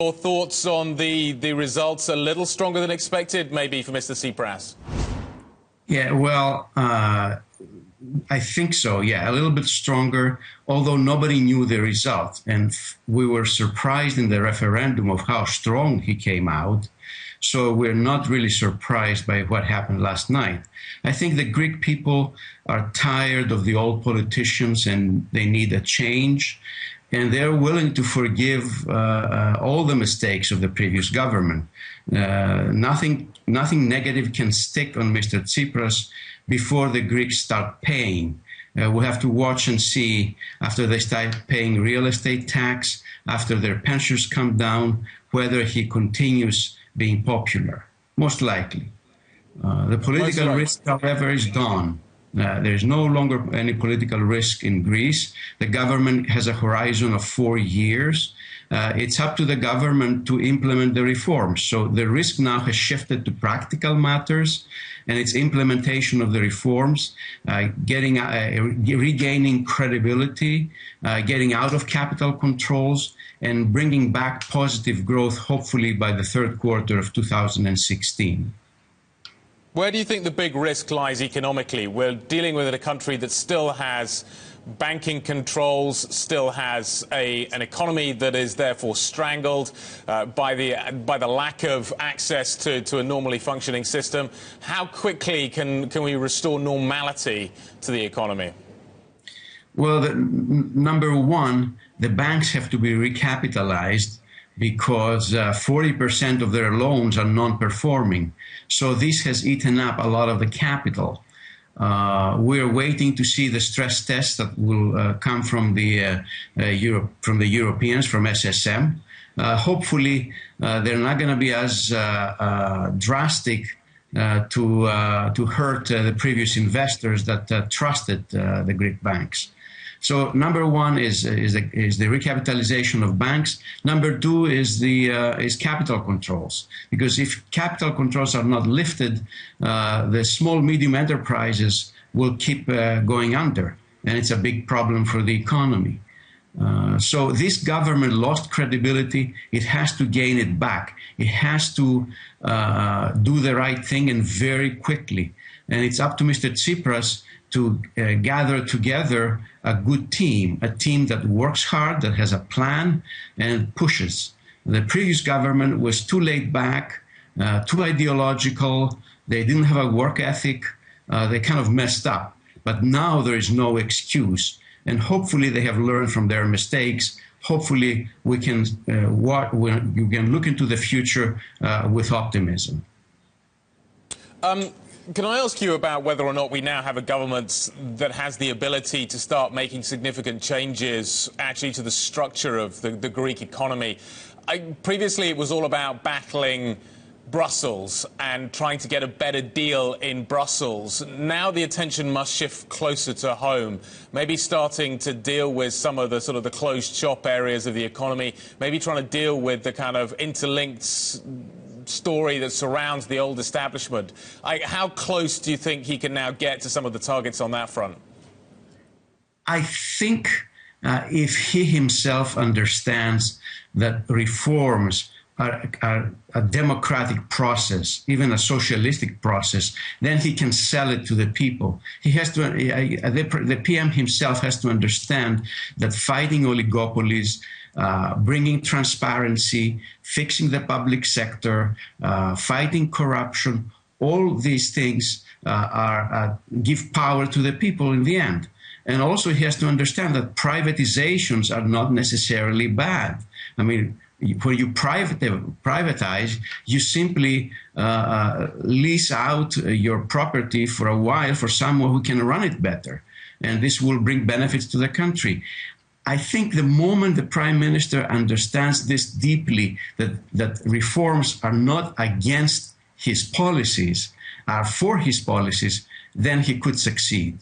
Your thoughts on the results a little stronger than expected, maybe, for Mr. Tsipras? Yeah, well, I think so, yeah, a little bit stronger, although nobody knew the result. And we were surprised in the referendum of how strong he came out. So we're not really surprised by what happened last night. I think the Greek people are tired of the old politicians and they need a change. And they're willing to forgive all the mistakes of the previous government. Nothing negative can stick on Mr. Tsipras before the Greeks start paying. We have to watch and see after they start paying real estate tax, after their pensions come down, whether he continues being popular. Most likely. The political risk, however, is gone. There's no longer any political risk in Greece. The government has a horizon of 4 years. It's up to the government to implement the reforms. So the risk now has shifted to practical matters, and its implementation of the reforms, regaining credibility, getting out of capital controls, and bringing back positive growth, hopefully by the third quarter of 2016. Where do you think the big risk lies economically? We're dealing with a country that still has banking controls, still has an economy that is therefore strangled by the lack of access to a normally functioning system. How quickly can we restore normality to the economy? Well, number one, the banks have to be recapitalized because 40% of their loans are non-performing. So this has eaten up a lot of the capital. We're waiting to see the stress tests that will come from the Europeans, from SSM. Hopefully, they're not going to be as drastic to hurt the previous investors that trusted the Greek banks. So number one is the recapitalization of banks. Number two is capital controls, because if capital controls are not lifted, the small medium enterprises will keep going under, and it's a big problem for the economy. So this government lost credibility. It has to gain it back. It has to do the right thing, and very quickly. And it's up to Mr. Tsipras to gather together a good team, a team that works hard, that has a plan, and pushes. The previous government was too laid back, too ideological. They didn't have a work ethic. They kind of messed up. But now there is no excuse. And hopefully they have learned from their mistakes. Hopefully we can you can look into the future with optimism. Can I ask you about whether or not we now have a government that has the ability to start making significant changes actually to the structure of the Greek economy? Previously, it was all about battling Brussels and trying to get a better deal in Brussels. Now the attention must shift closer to home, maybe starting to deal with some of the the closed shop areas of the economy, maybe trying to deal with the kind of interlinked story that surrounds the old establishment. How close do you think he can now get to some of the targets on that front? I think if he himself understands that reforms are a democratic process, even a socialistic process, then he can sell it to the people. He has to. The PM himself has to understand that fighting oligopolies, bringing transparency, fixing the public sector, fighting corruption, all these things give power to the people in the end. And also he has to understand that privatizations are not necessarily bad. I mean, when you privatize, you simply lease out your property for a while for someone who can run it better. And this will bring benefits to the country. I think the moment the Prime Minister understands this deeply, that reforms are not against his policies, are for his policies, then he could succeed.